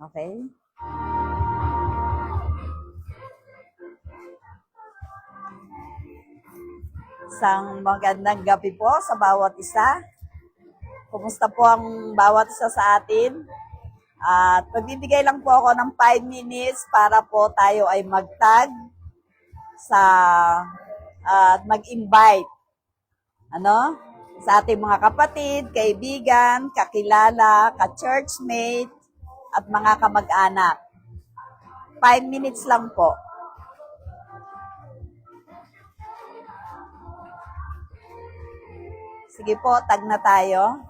Okay? Isang magandang gabi po sa bawat isa. Kumusta po ang bawat isa sa atin? At magbibigay lang po ako ng 5 minutes para po tayo ay magtag sa at mag-invite sa ating mga kapatid, kaibigan, kakilala, ka-churchmate, at mga kamag-anak. 5 minutes lang po. Sige po, tag na tayo.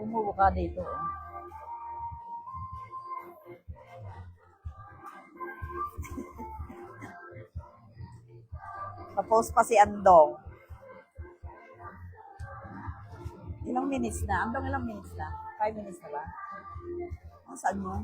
Bumubo ka dito. Tapos pa si Andong. Ilang minutes na? Andong, ilang minutes na? 5 minutes na ba? Saan mo?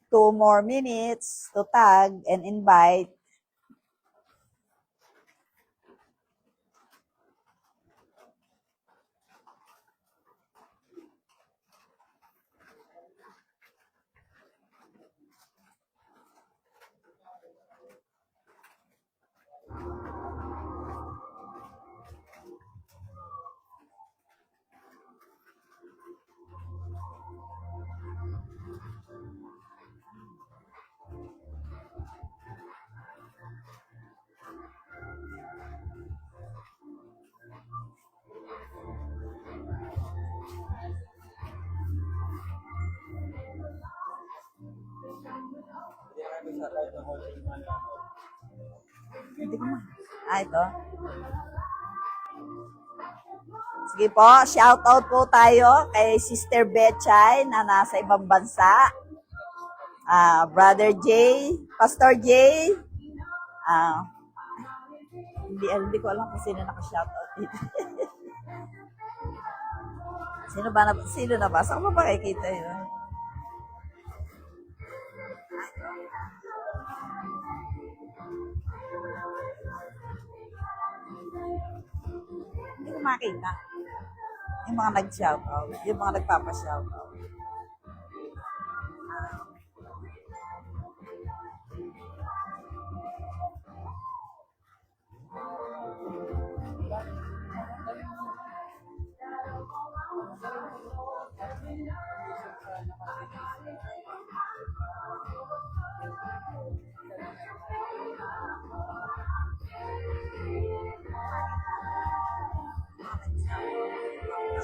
Two more minutes to tag and invite. Hindi ko ito. Sige po, shout out po tayo kay Sister Betchay na nasa ibang bansa. Brother Jay, Pastor Jay. Hindi ko alam kung sino naka-shout out dito. Sino na ba? Saan mo ba makikita yun? Hindi ko makita. Yung mga nag-shout out. Yung mga nagpapa-shout out.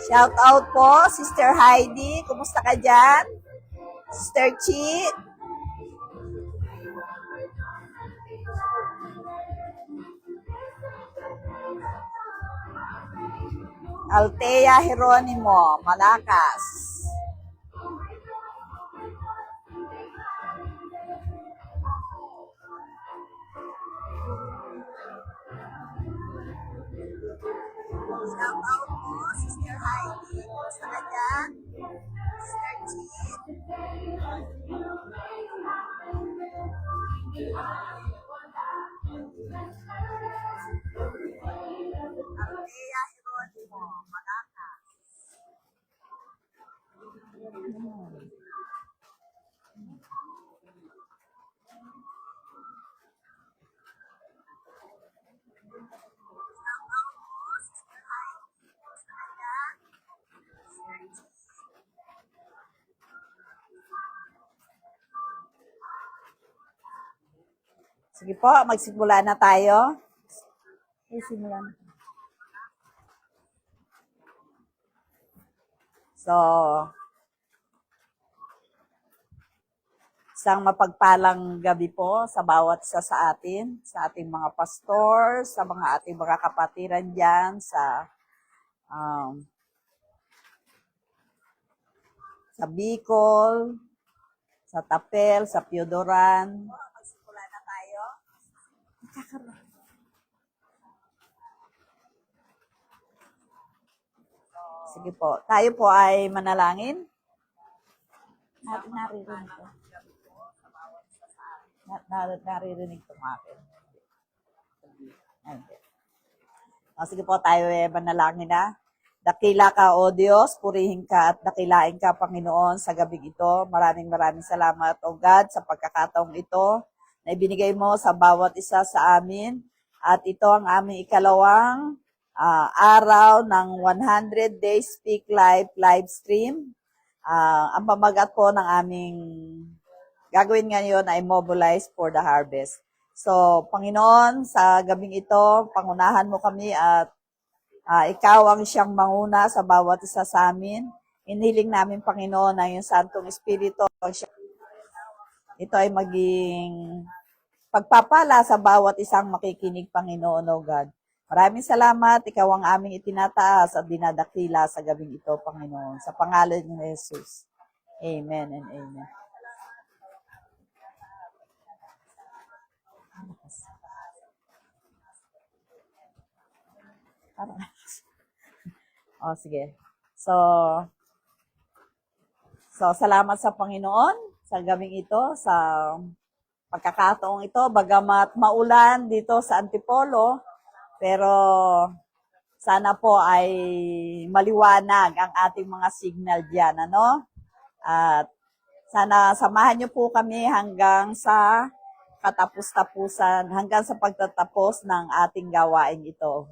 Shout out po, Sister Heidi. Kumusta ka dyan? Sister Chi. Althea Jeronimo, Malakas. Shout out po, Sister Heidi. Kumusta ka dyan? Sister Jean. Althea Jeronimo, Malakas. Sige po, magsimula na tayo. Simula na. So, isang mapagpalang gabi po sa bawat isa sa atin, sa ating mga pastor, sa mga ating mga kapatiran dyan, sa Bicol, sa Tapel, sa Piodoran. Magsimula na tayo. Sige po. Tayo po ay manalangin. Naririnig ko. Naririnig ko akin. Sige po, tayo ay manalangin na. Dakila ka, O Diyos, purihin ka at dakilain ka, Panginoon, sa gabing ito. Maraming salamat, O God, sa pagkakataong ito na ibinigay mo sa bawat isa sa amin. At ito ang aming ikalawang araw ng 100 Days Speak live stream. Ang pamagat po ng aming gagawin ngayon ay Mobilize for the Harvest. So, Panginoon, sa gabing ito, pangunahan mo kami at ikaw ang siyang manguna sa bawat isa sa amin. Inihiling namin, Panginoon, na yung Santong Espiritu, ito ay maging pagpapala sa bawat isang makikinig, Panginoon, O God. Maraming salamat. Ikaw ang aming itinataas at dinadakila sa gabing ito, Panginoon. Sa pangalan ni Jesus. Amen and amen. Sige. So, salamat sa Panginoon sa gabing ito, sa pagkakataong ito, bagamat maulan dito sa Antipolo, pero sana po ay maliwanag ang ating mga signal diyan, ano? At sana samahan niyo po kami hanggang sa katapos-tapusan, hanggang sa pagtatapos ng ating gawain ito.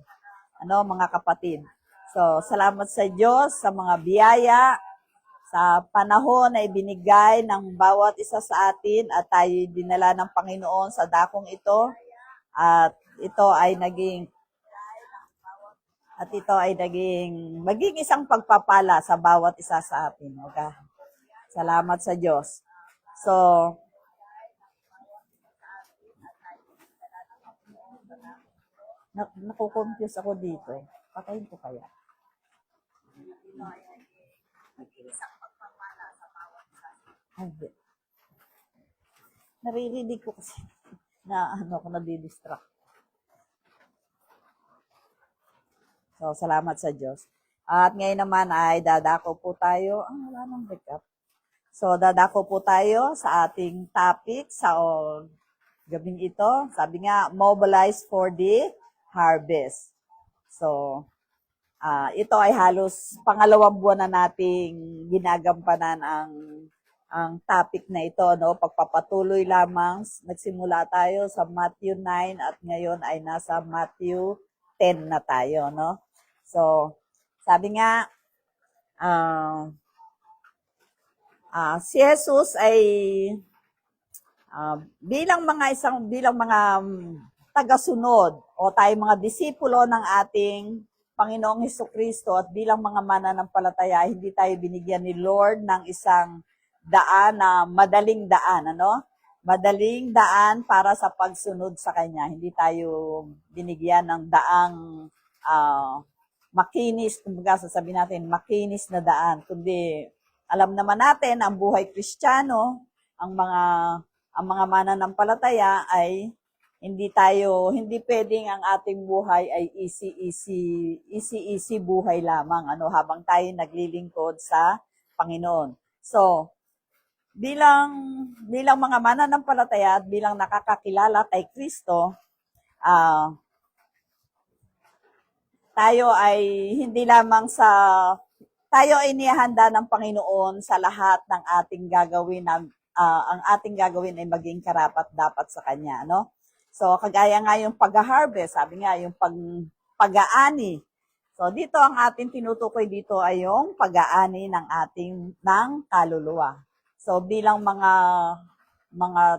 Ano, mga kapatid? So, salamat sa Diyos sa mga biyaya, sa panahon na ibinigay ng bawat isa sa atin at tayo dinala ng Panginoon sa dakong ito. At ito ay maging isang pagpapala sa bawat isa sa atin. Okay? Salamat sa Diyos. So, nakukonfuse ako dito. Patayin ko kaya. Hindi. Naririnig ko kasi na ako nadidistract. So, salamat sa Diyos. At ngayon naman ay dadako po tayo. Wala nang backup. So, dadako po tayo sa ating topic sa gabing ito. Sabi nga, mobilize for the harvest. So, ito ay halos pangalawang buwan na nating ginagampanan ang topic na ito, no? Pagpapatuloy lamang, nagsimula tayo sa Matthew 9 at ngayon ay nasa Matthew 10 na tayo, no? So, sabi nga, si Jesus ay bilang mga tagasunod o tayo mga disipulo ng ating Panginoong Hesukristo at bilang mga mananampalataya, hindi tayo binigyan ni Lord ng isang daan na madaling daan, ano? Madaling daan para sa pagsunod sa Kanya. Hindi tayo binigyan ng daang makinis, kumbaga sasabihin natin, makinis na daan. Kundi alam naman natin, ang buhay Kristiyano, ang mga mananampalataya ay hindi pwedeng ang ating buhay ay easy buhay lamang, habang tayo naglilingkod sa Panginoon. So, bilang mga mananampalataya at bilang nakakakilala kay Kristo, tayo ay hindi lamang tayo ay inihanda ng Panginoon sa lahat ng ating gagawin ang ating gagawin ay maging karapat-dapat sa Kanya, So, kagaya nga yung pag-harvest, sabi nga, yung pag-aani. So, dito ang ating tinutukoy dito ay yung pag-aani ng kaluluwa. So, bilang mga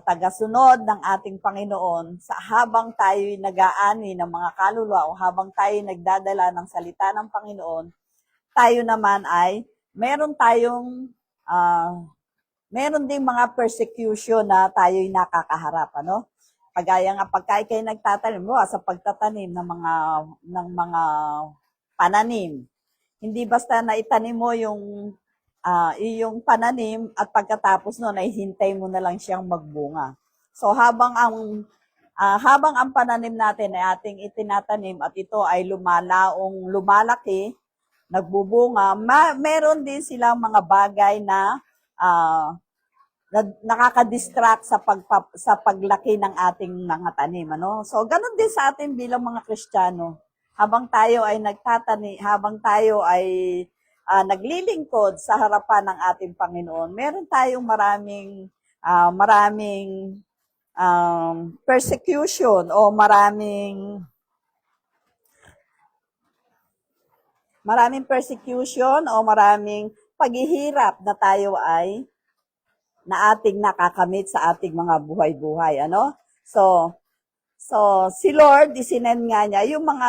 tagasunod ng ating Panginoon, habang tayo nag-aani ng mga kaluluwa o habang tayo nagdadala ng salita ng Panginoon, tayo naman ay meron ding mga persecution na tayo'y nakakaharap, Kagaya nga pagka kayo nagtatanim, sa pagtatanim ng mga pananim. Hindi basta na itanim mo yung iyong pananim at pagkatapos noon ay hintay mo na lang siyang magbunga. So habang ang pananim natin ay ating itinatanim at ito ay lumalaki, nagbubunga, meron din silang mga bagay na nakaka-distract sa paglaki ng ating mga tanim, So, ganun din sa atin bilang mga Kristiyano. Habang tayo ay habang tayo ay naglilingkod sa harapan ng ating Panginoon, meron tayong maraming persecution o maraming persecution o maraming paghihirap na ating nakakamit sa ating mga buhay-buhay, So si Lord, isinend nga niya yung mga,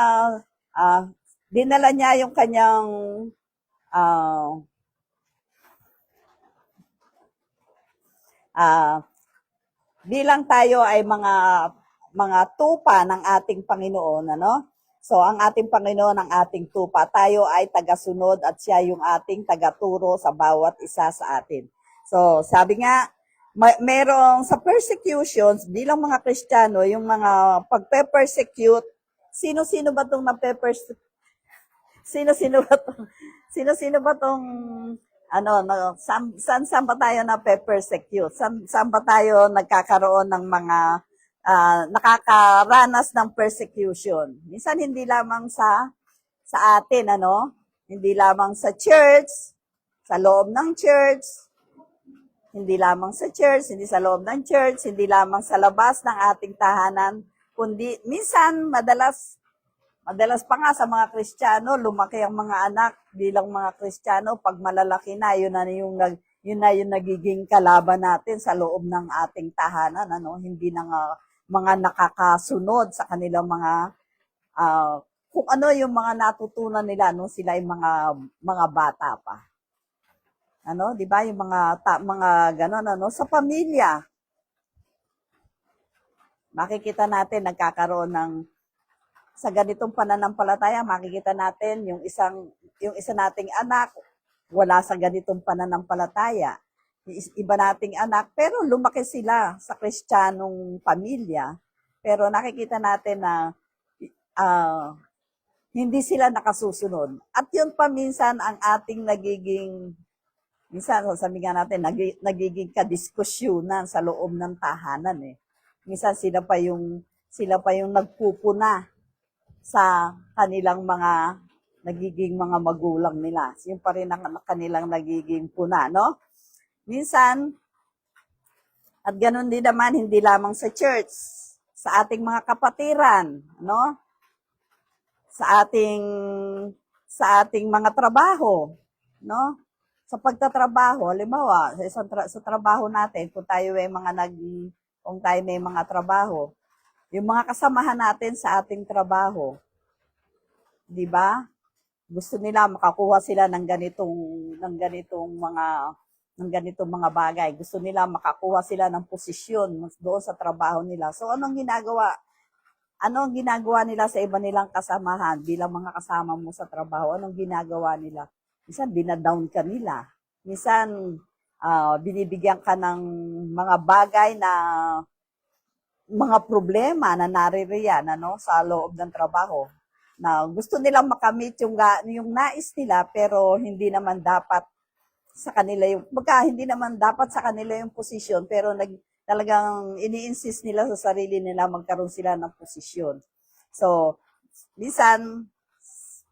dinala niya yung kanyang, bilang tayo ay mga tupa ng ating Panginoon, So, ang ating Panginoon ang ating tupa. Tayo ay tagasunod at siya yung ating tagaturo sa bawat isa sa atin. So, sabi nga, merong sa persecutions, bilang mga Kristiyano, yung mga pagpe-persecute, sino-sino ba itong sino-sino ba itong, saan ba tayo na-persecute? Saan ba tayo nagkakaroon ng mga, nakakaranas ng persecution? Minsan hindi lamang sa atin, Hindi lamang sa church, sa loob ng church, hindi lamang sa church, hindi sa loob ng church, hindi lamang sa labas ng ating tahanan, kundi minsan, madalas pa nga sa mga Kristiyano, lumaki ang mga anak bilang mga Kristiyano, pag malalaki na, yun na yung nagiging kalaban natin sa loob ng ating tahanan, Hindi na mga nakakasunod sa kanilang kung ano yung mga natutunan nila nung sila ay mga bata pa. 'Di ba? Yung mga ganon, sa pamilya. Makikita natin nagkakaroon sa ganitong pananampalataya, makikita natin yung isa nating anak wala sa ganitong pananampalataya. Iba nating anak, pero lumaki sila sa Kristiyanong pamilya. Pero nakikita natin na hindi sila nakasusunod. At yun pa minsan ang ating minsan, sabi nga natin, nagiging kadiskusyonan sa loob ng tahanan Minsan sila pa yung nagpupuna sa kanilang mga nagiging mga magulang nila. Yung pa rin ang kanilang nagiging puna, Minsan, at ganun din naman, hindi lamang sa church, sa ating mga kapatiran, Sa ating mga trabaho, Sa pagtatrabaho, halimbawa, sa trabaho natin, kung tayo may mga trabaho, yung mga kasamahan natin sa ating trabaho, 'di ba? Gusto nila makakuha sila ng ganitong mga bagay. Gusto nila makakuha sila ng posisyon doon sa trabaho nila. So anong ginagawa ano ang ginagawa nila sa iba nilang kasamahan bilang mga kasama mo sa trabaho? Anong ginagawa nila? Minsan, dinadown ka nila. Minsan, binibigyan ka ng mga bagay na mga problema na naririyan sa loob ng trabaho na gusto nilang makamit yung nais nila pero hindi naman dapat sa kanila hindi naman dapat sa kanila yung posisyon pero talagang ini-insist nila sa sarili nila magkaroon sila ng posisyon. So, minsan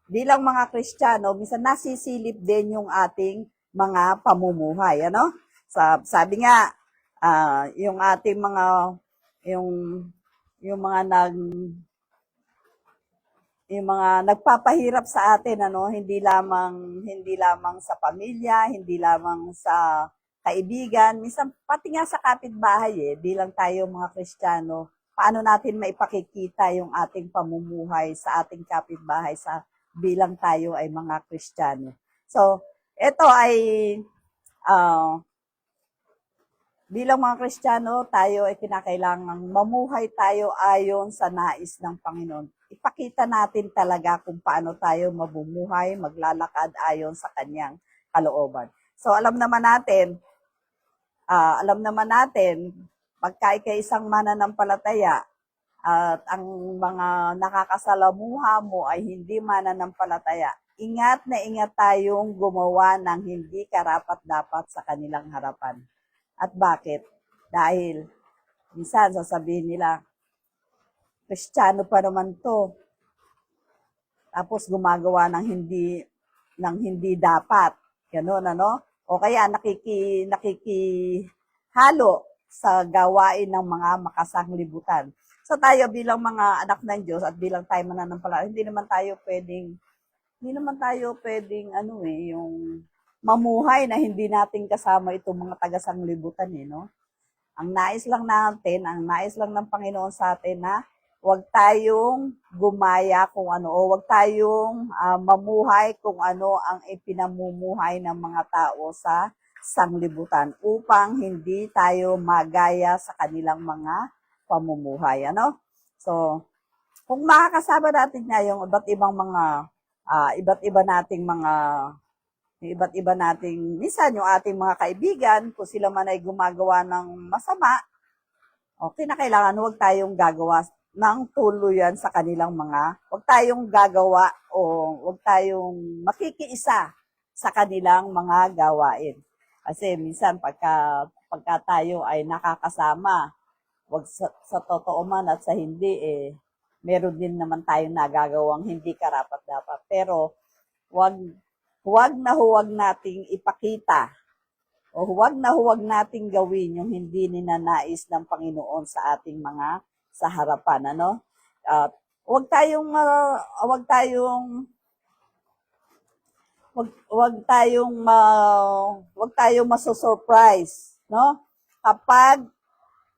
bilang mga Kristiyano, minsan nasisilip din yung ating mga pamumuhay, Sabi nga, yung ating mga yung yung mga nag yung mga nagpapahirap sa atin hindi lamang sa pamilya, hindi lamang sa kaibigan, minsan pati nga sa kapitbahay bilang tayo mga Kristiyano, paano natin maipakikita yung ating pamumuhay sa ating kapitbahay bilang tayo ay mga Kristiyano. So, ito ay bilang mga Kristiyano, tayo ay kinakailangang mamuhay tayo ayon sa nais ng Panginoon. Ipakita natin talaga kung paano tayo mamumuhay, maglalakad ayon sa kanyang kalooban. So alam naman natin, pagka ikay isang mananampalataya at ang mga nakakasalamuha mo ay hindi mananampalataya, ingat na ingat tayong gumawa ng hindi karapat-dapat sa kanilang harapan. At bakit? Dahil minsan sasabihin nila, Kristiyano pa naman to. Tapos gumagawa ng hindi dapat. Ganun, O kaya nakikihalo sa gawain ng mga makasanglibutan. So tayo bilang mga anak ng Diyos at bilang tayo mananampalataya, hindi naman tayo pwedeng yung mamuhay na hindi natin kasama itong mga taga-sanglibutan Ang nais lang ng Panginoon sa atin na huwag tayong gumaya kung ano o huwag tayong mamuhay kung ano ang ipinamumuhay ng mga tao sa sanglibutan upang hindi tayo magaya sa kanilang mga pamumuhay, So, kung makakasama natin nga yung iba't iba nating, minsan yung ating mga kaibigan, kung sila man ay gumagawa ng masama, kinakailangan huwag tayong gagawa ng tuluyan sa kanilang huwag tayong gagawa o huwag tayong makikiisa sa kanilang mga gawain. Kasi minsan pagka tayo ay nakakasama, wag sa totoo man at sa hindi, meron din naman tayong nagagawang hindi karapat-dapat. Pero huwag nating ipakita o huwag nating gawin yung hindi ninanais ng Panginoon sa ating mga sa harapan, At huwag tayong maso-surprise, Kapag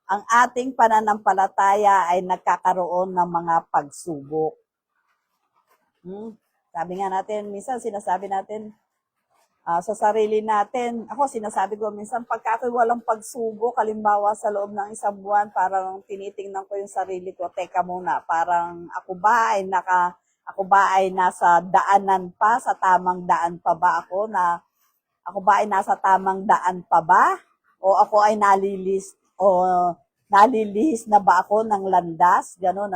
ang ating pananampalataya ay nagkakaroon ng mga pagsubok. Sabi nga natin, minsan sinasabi natin sa sarili natin, ako sinasabi ko minsan, pagka ako'y walang pagsubok, halimbawa sa loob ng isang buwan, parang tinitingnan ko yung sarili ko, teka muna, parang ako ba ay nasa daanan pa, sa tamang daan pa ba ako ay nasa tamang daan pa ba? O ako ay nalilihis na ba ako ng landas? Ganun,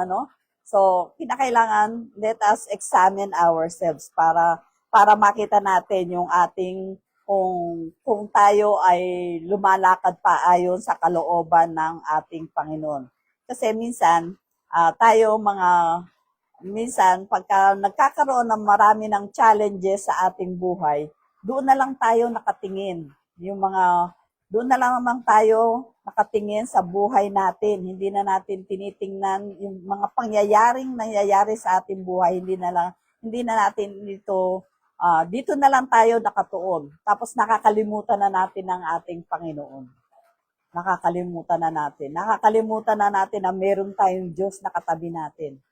So, kinakailangan, let us examine ourselves para makita natin yung ating, kung tayo ay lumalakad pa ayon sa kalooban ng ating Panginoon. Kasi minsan pagka nagkakaroon ng marami ng challenges sa ating buhay, doon na lang tayo nakatingin. Doon na lang naman tayo nakatingin sa buhay natin. Hindi na natin tinitingnan yung mga pangyayaring nangyayari sa ating buhay. Hindi na natin dito na lang tayo nakatuon. Tapos nakakalimutan na natin ang ating Panginoon. Nakakalimutan na natin na meron tayong Diyos na katabi natin.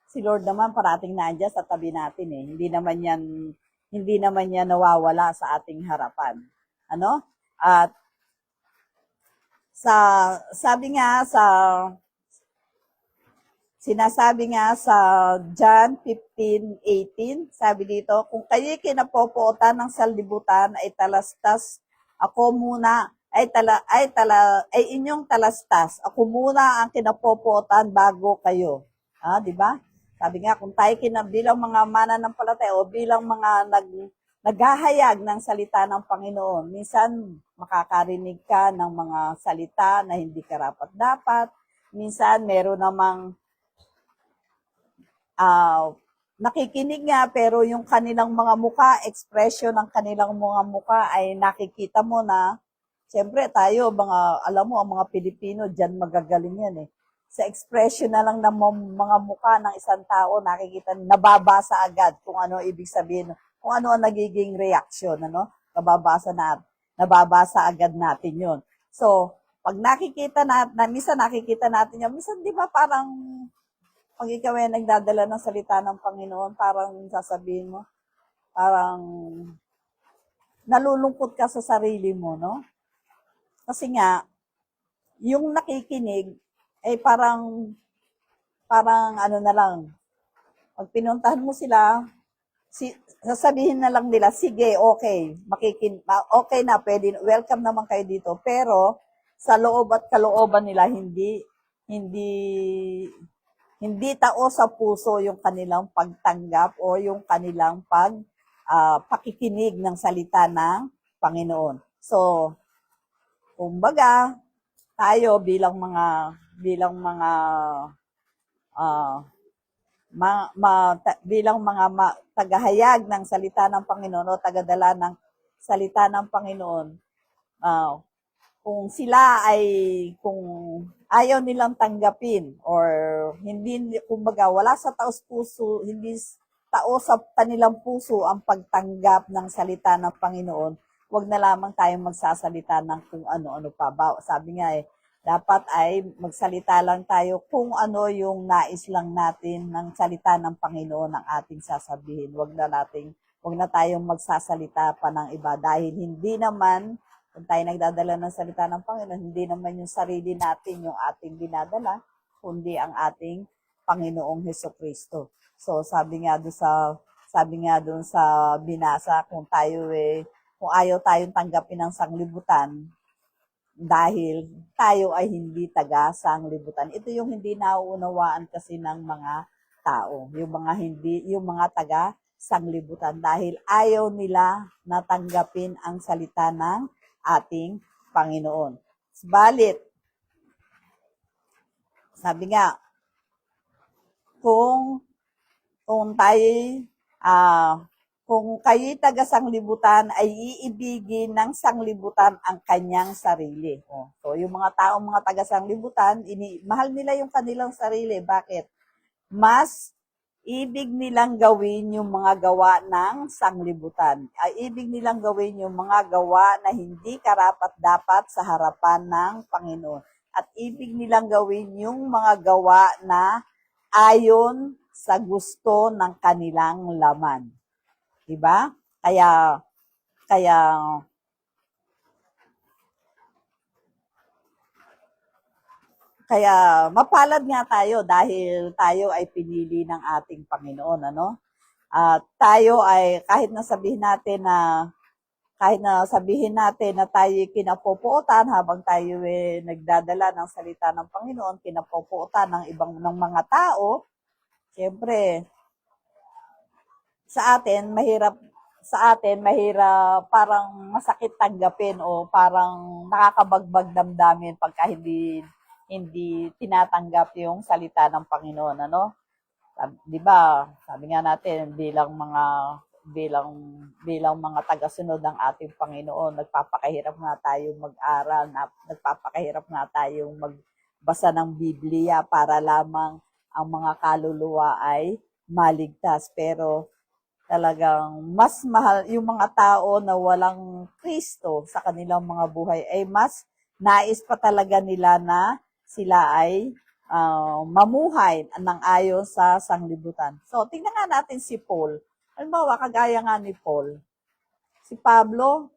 Si Lord naman parating nandiyan sa tabi natin Hindi naman yan nawawala sa ating harapan. At sabi nga Sinasabi nga sa John 15:18, sabi dito, kung kayo'y kinapopuotan ng sanlibutan ay talastas, ako muna ay inyong talastas. Ako muna ang kinapopuotan bago kayo. Ah, di ba? Sabi nga kung tayo bilang mga mananampalataya o bilang mga naghahayag ng salita ng Panginoon, minsan makakarinig ka ng mga salita na hindi karapat-dapat. Minsan meron namang nakikinig nga pero yung kanilang mga muka, expression ng kanilang mga muka ay nakikita mo na, siyempre tayo, alam mo, ang mga Pilipino, dyan magagaling yan eh. Sa expression na lang ng mga muka ng isang tao, nakikita, nababasa agad kung ano ibig sabihin, kung ano ang nagiging reaction, ano? Nababasa agad natin yun. So, pag nakikita natin, minsan nakikita natin yun, minsan di ba parang pag ikaw ay nagdadala ng salita ng Panginoon, parang sasabihin mo, parang nalulungkot ka sa sarili mo, no? Kasi nga, yung nakikinig, ay parang ano na lang, pag pinuntahan mo sila, sasabihin na lang nila, sige, okay, okay na, pwede, welcome naman kayo dito. Pero, sa loob at kalooban nila, hindi tao sa puso yung kanilang pagtanggap o yung kanilang pakikinig ng salita ng Panginoon. So, kumbaga, tayo bilang mga tagahayag ng salita ng Panginoon o tagadala ng salita ng Panginoon, kung ayaw nilang tanggapin or hindi, kumbaga wala sa taos puso, hindi tao sa kanilang puso ang pagtanggap ng salita ng Panginoon, wag na lamang tayong magsasalita ng kung ano-ano pa. Sabi nga dapat ay magsalita lang tayo kung ano yung nais lang natin ng salita ng Panginoon ang ating sasabihin. Wag na tayong magsasalita pa ng iba dahil hindi naman kung tayo nagdadala ng salita ng Panginoon, hindi naman yung sarili natin yung ating dinadala, kundi ang ating Panginoong Hesukristo. So sabi nga doon sa binasa, kung ayaw tayong tanggapin ng sanglibutan, dahil tayo ay hindi taga sanglibutan. Ito yung hindi nauunawaan kasi ng mga tao, yung mga taga sanglibutan dahil ayaw nila natanggapin ang salita ng ating Panginoon. Balit, sabi nga, kung kayo'y taga sanglibutan ay iibigin ng sanglibutan ang kanyang sarili. So, yung mga taga sanglibutan, mahal nila yung kanilang sarili. Bakit? Mas ibig nilang gawin yung mga gawa ng sanglibutan. Ibig nilang gawin yung mga gawa na hindi karapat-dapat sa harapan ng Panginoon. At ibig nilang gawin yung mga gawa na ayon sa gusto ng kanilang laman. Diba? Kaya mapalad nga tayo dahil tayo ay pinili ng ating Panginoon, ano? At tayo ay kahit na sabihin natin na tayo kinapopuotan habang tayo nagdadala ng salita ng Panginoon, kinapopuotan ng mga tao, siyempre sa atin mahirap parang masakit tanggapin o parang nakakabagbag damdamin pagka hindi tinatanggap yung salita ng Panginoon, ano? 'Di ba? Sabi nga natin bilang mga tagasunod ng ating Panginoon, nagpapakahirap nga tayong mag-aral, nagpapakahirap nga tayong magbasa ng Biblia para lamang ang mga kaluluwa ay maligtas. Pero talagang mas mahal yung mga tao na walang Kristo sa kanilang mga buhay ay mas nais pa talaga nila na sila ay mamuhay ng ayon sa sanglibutan. So, tingnan nga natin si Paul. Halimbawa, kagaya nga ni Paul. Si Pablo,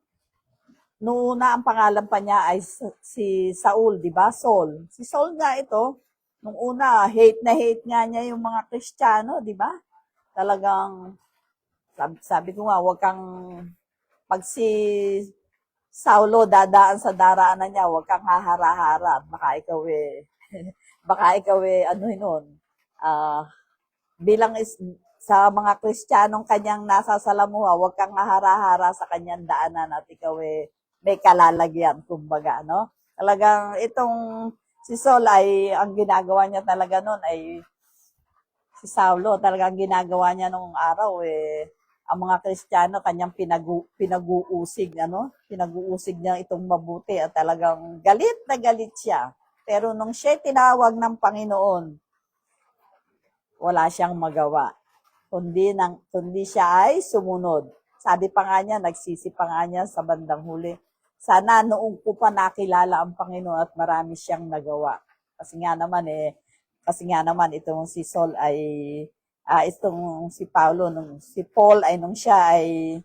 noong una ang pangalan pa niya ay si Saul, di ba? Saul. Si Saul nga ito, nung una, hate na hate nga niya yung mga Kristiyano, di ba? Talagang, sabi ko nga, wag kang, pag si Saulo dadaan sa daraanan niya, wag kang hahara-hara. Baka ikaw baka ikaw ano nun, ah, bilang sa mga Kristiyanong kanyang nasasalamuha, wag kang hahara-hara sa kanyang daanan at ikaw may kalalagyan, kumbaga, no? Talagang itong si Saul ay, ang ginagawa niya talaga noon ay, si Saulo, talagang ginagawa niya nung araw, ang mga Kristiyano, kanyang pinag-uusig, pinag-uusig niya itong mabuti at talagang galit na galit siya. Pero nung siya tinawag ng Panginoon, wala siyang magawa. Kundi siya ay sumunod. Sabi pa nga niya, nagsisi pa nga niya sa bandang huli, sana noong ko pa nakilala ang Panginoon at marami siyang nagawa. Kasi nga naman itong si Saul ay, itong si Paulo, si Paul ay nung siya ay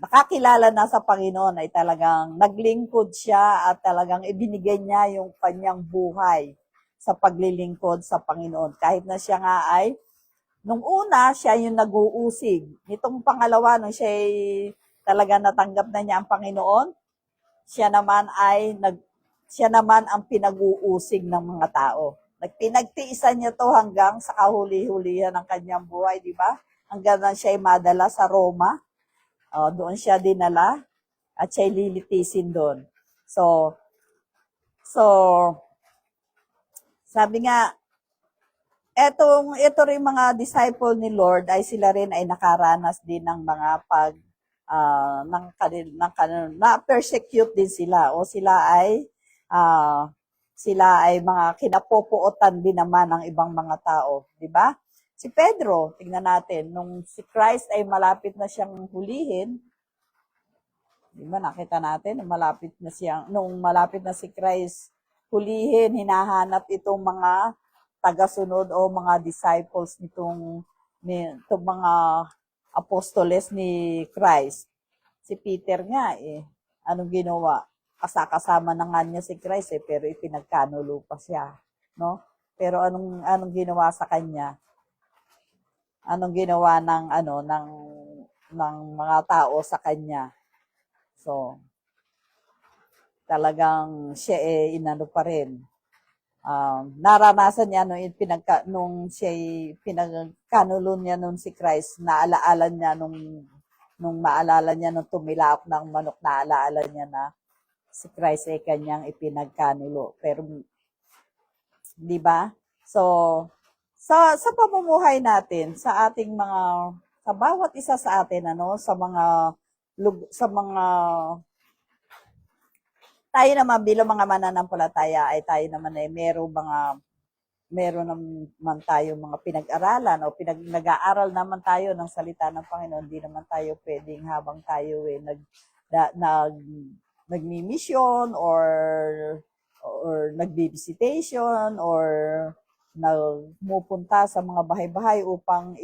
nakakilala na sa Panginoon ay talagang naglingkod siya at talagang ibinigay niya yung kanyang buhay sa paglilingkod sa Panginoon. Kahit na siya nga ay, nung una, siya yung nag-uusig. Nitong pangalawa, nung siya ay talaga natanggap na niya ang Panginoon, siya naman ang pinag-uusig ng mga tao. Pinagtiisan niya to hanggang sa kahuli-hulihan ng kanyang buhay, di ba? Hanggang na siya ay madala sa Roma. Doon siya dinala at siya ay lilitisin doon. So, sabi nga, ito rin mga disciple ni Lord ay sila rin ay nakaranas din ng mga na-persecute din sila o sila ay mga kinapopuotan din naman ng ibang mga tao, di ba? Si Pedro, tingnan natin, nung si Christ ay malapit na siyang hulihin, di ba nakita natin, nung malapit na si Christ hulihin, hinahanap itong mga tagasunod o mga disciples nitong mga apostoles ni Christ. Si Peter nga anong ginawa? Kasama na nga niya si Christ pero ipinagkanulo pa siya, no? Pero anong ginawa sa kanya? Anong ginawa ng mga tao sa kanya? So, talagang siya inano pa rin. Naranasan niya nung siya pinagkanulo niya nung si Christ, naalaala niya nung maalala niya nung tumilap ng manok, naalaala niya na si Christ ay kanyang ipinagkanulo. Pero, di ba? So, sa pamumuhay natin, sa bawat isa sa atin, tayo naman bilang mga mananampalataya ay tayo naman ay meron naman tayo mga pinag-aralan o nag-aaral naman tayo ng salita ng Panginoon. Hindi naman tayo pwedeng habang tayo nagmi-mission or nagbi-visitation or nagmupunta sa mga bahay-bahay upang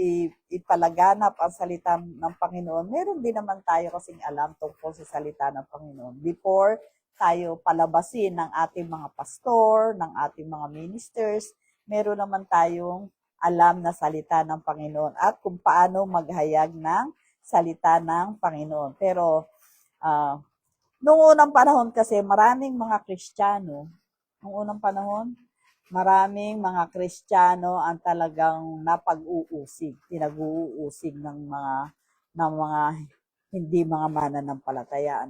ipalaganap ang salita ng Panginoon. Meron din naman tayo kasing alam tungkol sa salita ng Panginoon before tayo palabasin ng ating mga pastor, ng ating mga ministers. Meron naman tayong alam na salita ng Panginoon at kung paano maghayag ng salita ng Panginoon. Pero noong unang panahon kasi maraming mga Kristiyano, maraming mga Kristiyano ang talagang pinag-uusig ng mga hindi mga mananampalataya,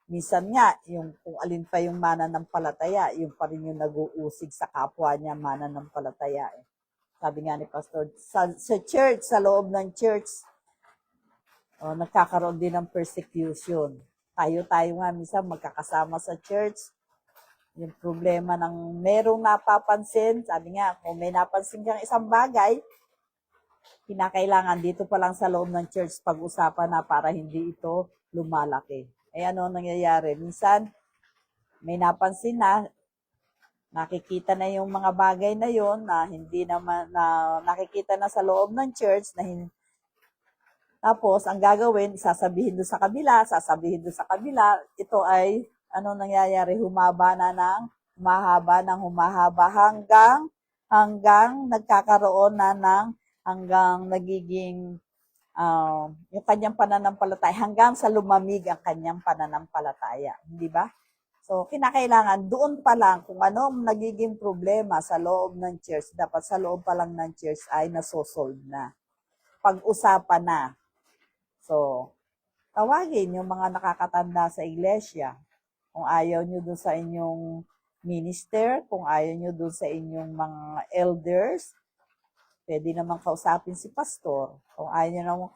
Minsan nga, kung alin pa yung mananampalataya, yung pa rin yung nag-uusig sa kapwa niya mananampalataya. Sabi nga ni Pastor, sa church, sa loob ng church, nagkakaroon din ng persecution. Tayo nga minsan magkakasama sa church. Yung problema ng merong napapansin, sabi nga, kung may napansin kang isang bagay, kinakailangan dito pa lang sa loob ng church pag-usapan na para hindi ito lumalaki. Ano nangyayari? Minsan, may napansin na, nakikita na yung mga bagay na yon na hindi naman, na nakikita na sa loob ng church, tapos, ang gagawin, sasabihin doon sa kabila, ito ay, nangyayari? Humaba na ng humahaba ng humahaba hanggang nagkakaroon na hanggang nagiging yung kanyang pananampalataya, hanggang sa lumamig ang kanyang pananampalataya. Di ba? So, kinakailangan doon pa lang kung ano nagiging problema sa loob ng church, dapat sa loob pa lang ng church ay nasosolve na. Pag-usapan na. So, tawagin yung mga nakakatanda sa iglesia. Kung ayaw nyo doon sa inyong minister, kung ayaw nyo doon sa inyong mga elders, pwede naman kausapin si pastor. Kung ayaw nyo naman,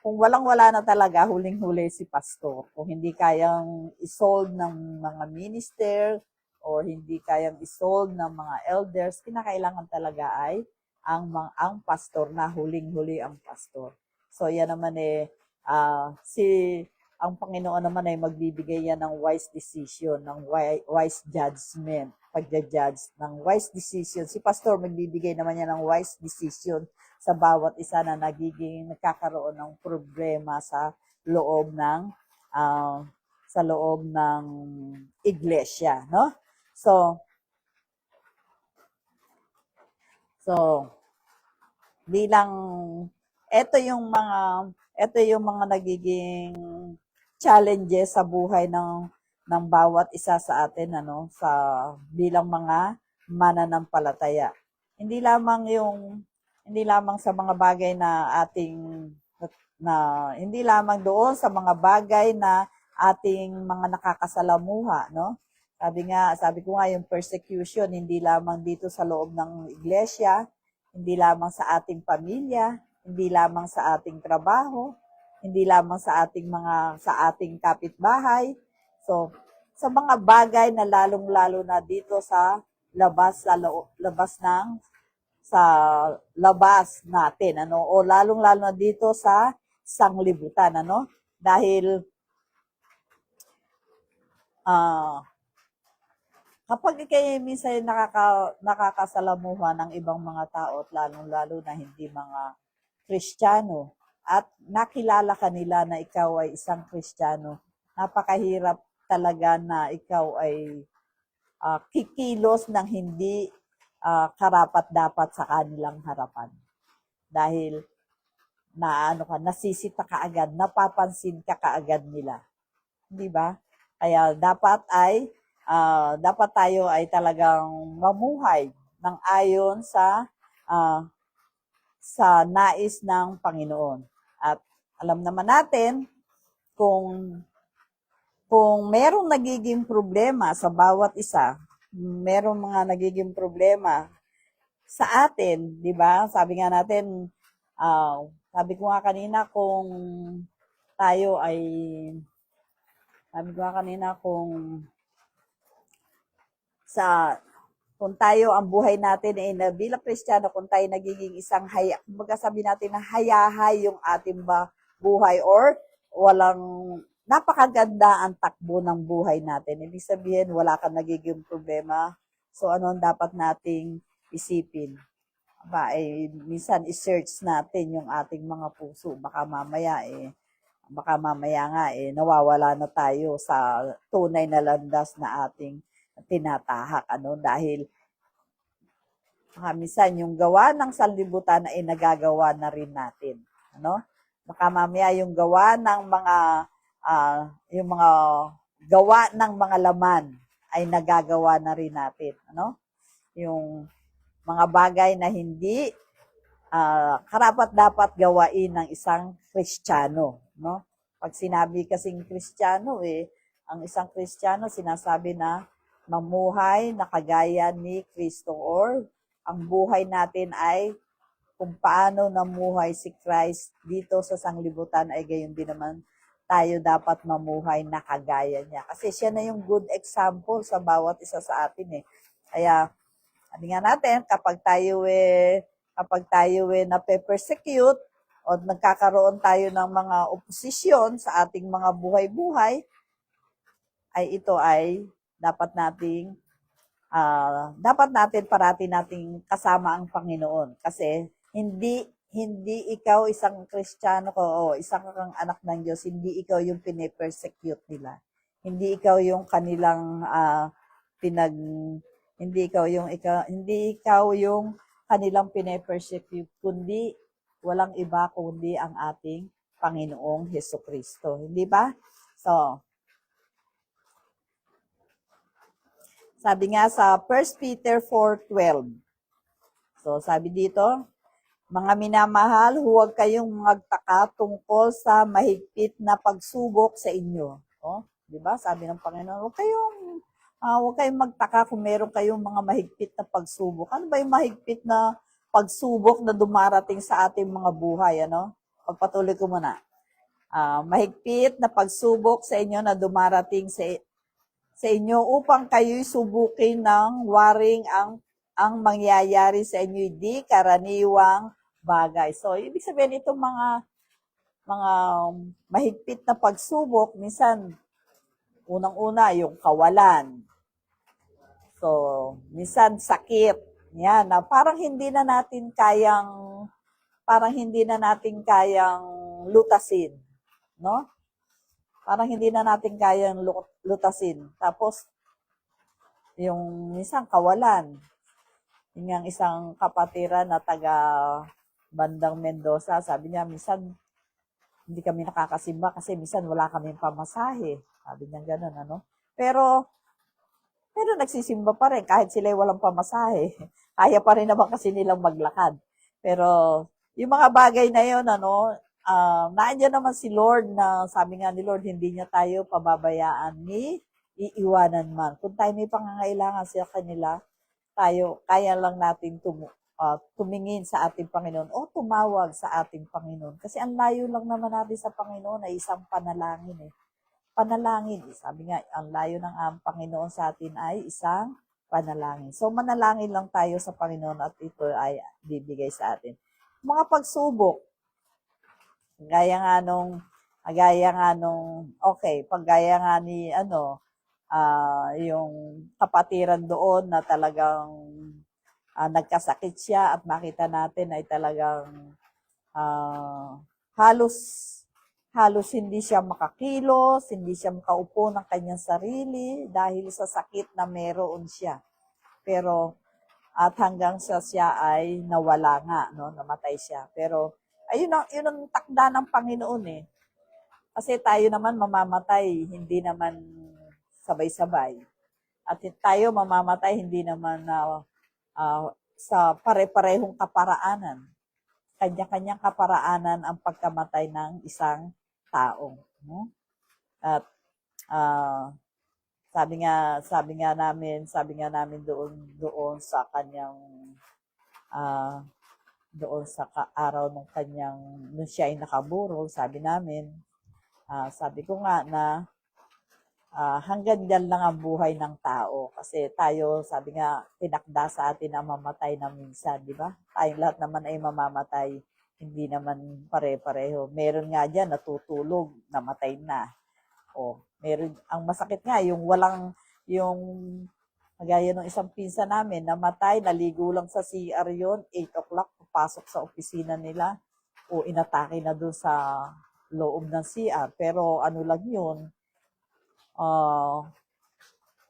kung walang-wala na talaga, huling-huli si pastor. Kung hindi kayang isolve ng mga minister or hindi kayang isolve ng mga elders, kinakailangan talaga ay ang pastor na huling-huli ang pastor. So yan naman ang Panginoon naman ay magbibigay yan ng wise decision, ng wise judgment, pagja-judge ng wise decision. Si pastor magbibigay naman yan ng wise decision sa bawat isa na nagkakaroon ng problema sa loob ng iglesia, no? So bilang ito yung mga nagiging challenges sa buhay ng bawat isa sa atin sa bilang mga mananampalataya. Hindi lamang sa mga bagay hindi lamang doon sa mga bagay na ating mga nakakasalamuha, no? Sabi ko nga yung persecution hindi lamang dito sa loob ng iglesia, hindi lamang sa ating pamilya, hindi lamang sa ating trabaho, hindi lamang sa ating kapitbahay. So, sa mga bagay na lalong-lalo na dito sa labas natin, o lalong-lalo na dito sa sanglibutan, dahil kapag kayo minsan nakakasalamuha ng ibang mga tao at lalong-lalo na hindi mga Kristiyano at nakilala ka nila na ikaw ay isang Kristiyano, napakahirap talaga na ikaw ay kikilos ng hindi karapat-dapat sa kanilang harapan. Dahil nasisita ka agad, napapansin ka kaagad nila. Di ba? Kaya dapat tayo ay talagang mamuhay ng ayon sa nais ng Panginoon. At alam naman natin kung merong nagiging problema sa bawat isa, merong mga nagiging problema sa atin, di ba? Sabi ko nga kanina kung tayo ang buhay natin bilang Kristiyano, kung tayo nagiging isang kumbaga sabi natin na hayahay yung ating buhay or napakaganda ang takbo ng buhay natin. Ibig sabihin, wala kang nagiging problema. So, ano ang dapat nating isipin? Minsan i-search natin yung ating mga puso. Baka mamaya nga nawawala na tayo sa tunay na landas na ating tinatahak. Dahil minsan yung gawa ng sanlibutan ay nagagawa na rin natin. Baka mamaya yung gawa ng yung mga gawa ng mga laman ay nagagawa na rin natin. Yung mga bagay na hindi karapat-dapat gawain ng isang Kristiyano. Pag sinabi kasing Kristiyano, ang isang Kristiyano sinasabi na mamuhay na kagaya ni Kristo, or ang buhay natin ay kung paano namuhay si Christ dito sa sanglibutan ay gayon din naman tayo dapat mamuhay na kagaya niya. Kasi siya na yung good example sa bawat isa sa atin. Kaya, sabi nga natin, kapag tayo nape-persecute o nagkakaroon tayo ng mga oposisyon sa ating mga buhay-buhay, ay ito ay dapat natin parati nating kasama ang Panginoon. Kasi hindi ikaw isang Kristiyano o isang kang anak ng Diyos, hindi ikaw yung pine-persecute nila. Hindi ikaw yung kanilang hindi ikaw yung kanilang pine-persecute, kundi walang iba kundi ang ating Panginoong Hesukristo. Hindi ba? So, sabi nga sa 1 Peter 4:12. So, sabi dito, mga minamahal, huwag kayong magtaka tungkol sa mahigpit na pagsubok sa inyo. Oh, 'di ba? Sabi ng Panginoon, huwag kayong magtaka kung meron kayong mga mahigpit na pagsubok. Ano ba yung mahigpit na pagsubok na dumarating sa ating mga buhay, ano? Pagpatuloy ko muna. Mahigpit na pagsubok sa inyo na dumarating sa inyo upang kayo'y subukin ng waring ang mangyayari sa inyo di karaniwang bagay. So, ibig sabihin itong mga mahigpit na pagsubok, minsan unang-una yung kawalan. So, minsan sakit. Yan, na parang hindi na natin kayang lutasin, no? Parang hindi na natin kayang lutasin. Tapos yung minsan kawalan. Yung ang isang kapatiran na taga bandang Mendoza, sabi niya, minsan hindi kami nakakasimba kasi minsan wala kaming pamasahe. Sabi niya gano'n, ano? Pero nagsisimba pa rin kahit sila walang pamasahe. Kaya pa rin naman kasi nilang maglakad. Pero yung mga bagay na yun, ano, naandyan naman si Lord na sabi nga ni Lord, hindi niya tayo pababayaan ni iiwanan man. Kung tayo may pangangailangan sa kanila, kaya lang natin tumingin sa ating Panginoon o tumawag sa ating Panginoon. Kasi ang layo lang naman natin sa Panginoon ay isang panalangin eh. Panalangin, sabi nga, ang layo ng Panginoon sa atin ay isang panalangin. So manalangin lang tayo sa Panginoon at ito ay bibigay sa atin. Mga pagsubok, gaya nga nung yung kapatiran doon na talagang nagkasakit siya at makita natin ay talagang halos hindi siya makakilos, hindi siya makaupo ng kanyang sarili dahil sa sakit na meron siya. Pero at hanggang siya ay nawala nga, no, namatay siya. Pero yun ang takda ng Panginoon eh. Kasi tayo naman mamamatay, hindi naman sabay-sabay. At tayo mamamatay, hindi naman sa pare-parehong kaparaanan. Kanya-kanyang kaparaanan ang pagkamatay ng isang tao. No? At sabi nga namin doon sa kanyang doon sa araw ng kanyang nung siya ay nakaburol, sabi ko nga na hanggang diyan lang ang buhay ng tao. Kasi tayo, sabi nga, tinakda sa atin ang mamatay na minsan, di ba? Tayong lahat naman ay mamamatay, hindi naman pare-pareho. Meron nga dyan, natutulog, namatay na. Meron, ang masakit nga, gaya ng isang pinsa namin, namatay, naligo lang sa CR yun, 8 o'clock, papasok sa opisina nila, o inatake na doon sa loob ng CR. Pero ano lang yun,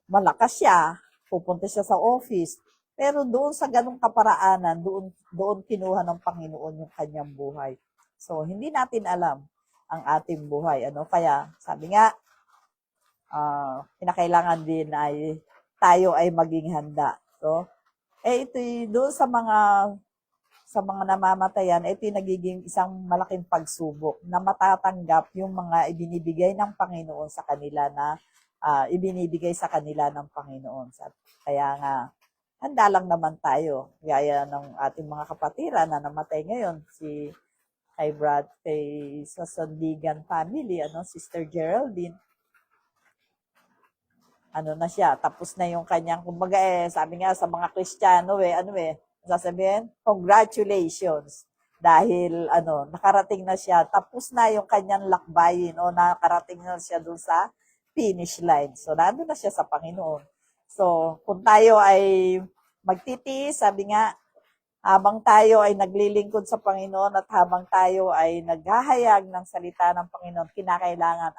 malakas siya, pupunta siya sa office. Pero doon sa ganung kaparaanan, doon kinuha ng Panginoon yung kanyang buhay. So, hindi natin alam ang ating buhay. Kaya, sabi nga, kinakailangan din ay tayo ay maging handa. So, ito doon sa mga namamatayan, ito yung nagiging isang malaking pagsubok na matatanggap yung mga ibinibigay ng Panginoon sa kanila na ibinibigay sa kanila ng Panginoon. Kaya nga, handa lang naman tayo. Gaya ng ating mga kapatiran na namatay ngayon, sa Sandigan family, Sister Geraldine, na siya, tapos na yung kanyang, kumbaga sabi nga sa mga Kristiyano sasabihin, congratulations. Dahil, nakarating na siya, tapos na yung kanyang lakbayin, nakarating na siya dun sa finish line. So, nandun na siya sa Panginoon. So, kung tayo ay magtitiis, sabi nga, habang tayo ay naglilingkod sa Panginoon at habang tayo ay naghahayag ng salita ng Panginoon, kinakailangan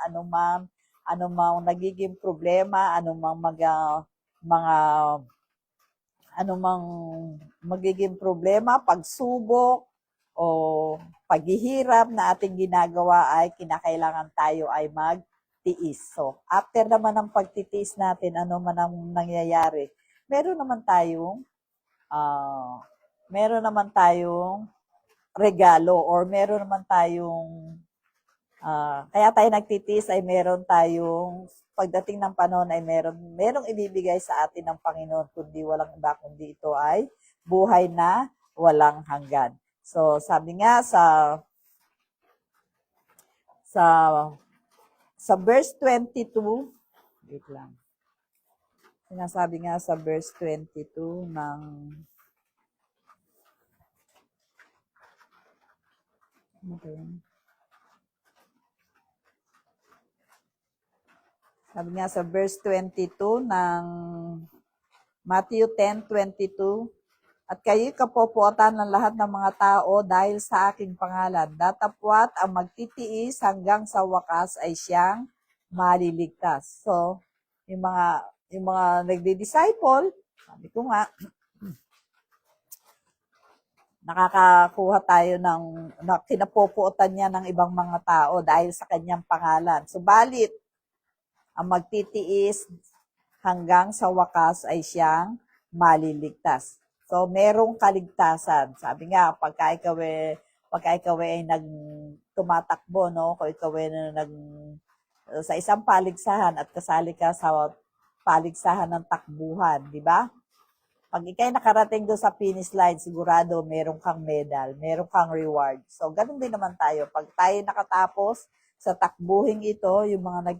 anumang nagiging problema, anumang mga anumang magiging problema, pagsubok, o paghihirap na ating ginagawa ay kinakailangan tayo ay magtiis. So, after naman ng pagtitiis natin, ano man ang nangyayari, meron naman tayong regalo or meron naman tayong kaya tayo nagtitiis ay meron tayong pagdating ng panahon ay merong ibibigay sa atin ng Panginoon kundi walang iba kundi ito ay buhay na walang hanggan. So sabi nga sa verse 22, wait lang. Sinasabi nga sa verse 22 ng Sabi nga sa verse 22 ng Matthew 10:22, at kayo'y kapopuotan ng lahat ng mga tao dahil sa aking pangalan. Datapwat ang magtitiis hanggang sa wakas ay siyang maliligtas. So, yung mga nagdi-disciple, sabi ko nga, nakakakuha tayo kinapopuotan niya ng ibang mga tao dahil sa kanyang pangalan. Subalit, ang magtitiis hanggang sa wakas ay siyang maliligtas. So, merong kaligtasan. Sabi nga, pagka ikaw ay tumatakbo, no? Kung ikaw ay sa isang paligsahan at kasali ka sa paligsahan ng takbuhan, di ba? Pag ikay nakarating doon sa finish line, sigurado meron kang medal, meron kang reward. So, ganun din naman tayo. Pag tayo nakatapos sa takbuhing ito, yung mga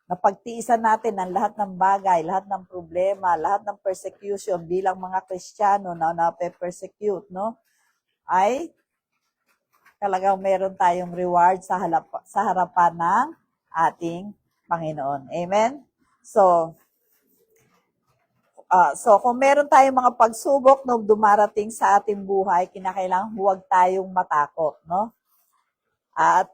napagtiisan natin ng lahat ng bagay, lahat ng problema, lahat ng persecution bilang mga Kristiyano na nape-persecute, no? Ay talagang meron tayong reward sa harapan ng ating Panginoon. Amen? So kung meron tayong mga pagsubok na dumarating sa ating buhay, kinakailangan huwag tayong matakot, no? At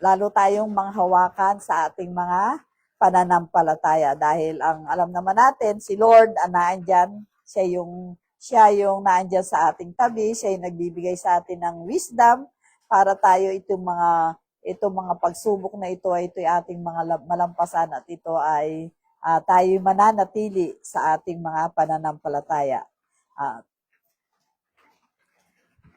lalo tayong manghawakan sa ating mga pananampalataya dahil alam naman natin si Lord naandyan, siya yung naandyan sa ating tabi, siya yung nagbibigay sa atin ng wisdom para tayo itong mga pagsubok na ito ay ating mga malampasan at ito ay tayo mananatili sa ating mga pananampalataya.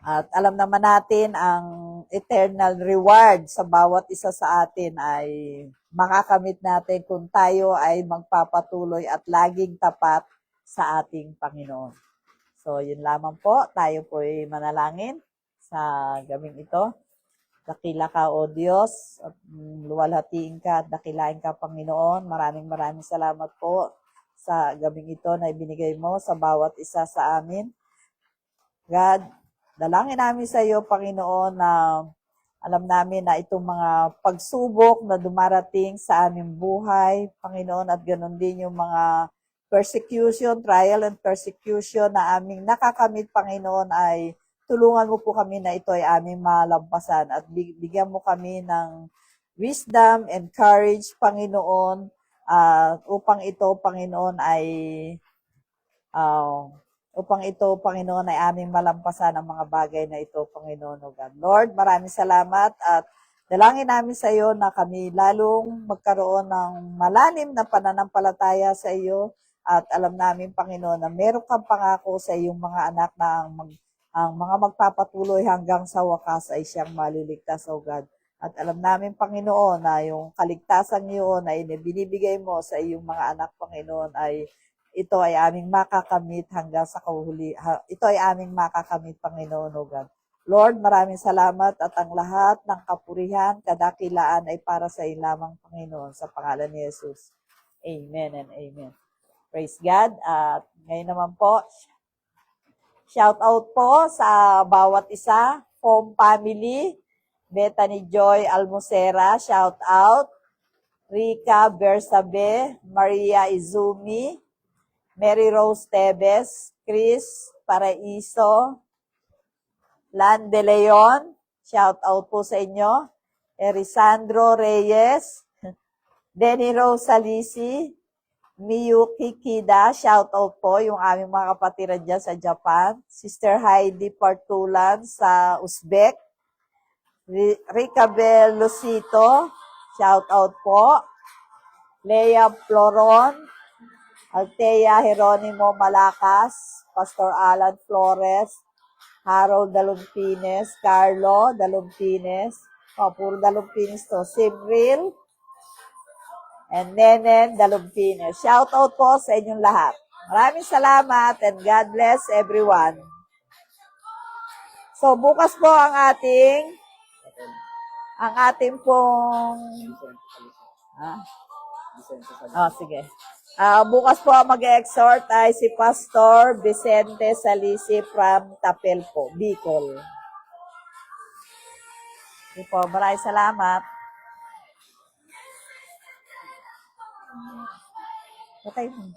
At alam naman natin ang eternal reward sa bawat isa sa atin ay makakamit natin kung tayo ay magpapatuloy at laging tapat sa ating Panginoon. So, yun lamang po. Tayo po ay manalangin sa gabing ito. Dakila ka, O Diyos, at luwalhatiin ka at dakilain ka, Panginoon. Maraming salamat po sa gabing ito na ibinigay mo sa bawat isa sa amin. God, dalangin namin sa iyo, Panginoon, na alam namin na itong mga pagsubok na dumarating sa aming buhay, Panginoon, at ganoon din yung mga trial and persecution na aming nakakamit, Panginoon, ay tulungan mo po kami na ito ay aming malampasan at bigyan mo kami ng wisdom and courage, Panginoon, upang ito, Panginoon, Panginoon, ay aming malampasan ang mga bagay na ito, Panginoon, O God. Lord, maraming salamat at dalangin namin sa iyo na kami lalong magkaroon ng malalim na pananampalataya sa iyo at alam namin, Panginoon, na meron kang pangako sa iyong mga anak na ang mga magpapatuloy hanggang sa wakas ay siyang maliligtas, O God. At alam namin, Panginoon, na yung kaligtasan niyo na binibigay mo sa iyong mga anak, Panginoon, ay ito ay aming makakamit hanggang sa kahuli. Ito ay aming makakamit, Panginoon, O God. Lord, maraming salamat at ang lahat ng kapurihan, kadakilaan ay para sa iyo lamang, Panginoon, sa pangalan ni Jesus. Amen and amen. Praise God. At ngayon naman po, shout out po sa bawat isa, home family, Bethany Joy Almosera, shout out, Rica Bersabe, Maria Izumi, Mary Rose Tebes, Chris Paraiso, Lan De Leon, shout out po sa inyo, Erisandro Reyes, Denny Rose Salisi, Miyuki Kida, shout out po yung aming mga kapatiran dyan sa Japan. Sister Heidi Partulan sa Uzbek. Ricabel Lucito, shout out po. Lea Floron, Altea Jeronimo Malacas, Pastor Alan Flores, Harold Dalumpines, Carlo Dalumpines, puro Dalumpines to, Sibril, and Nenen Dalumpines. Shout out po sa inyong lahat. Maraming salamat and God bless everyone. So, bukas po ang ating pong, sige. Bukas po mag-exhort ay si Pastor Vicente Salisi from Tapelpo, Bicol. Okay po, maraming salamat. Patay mo.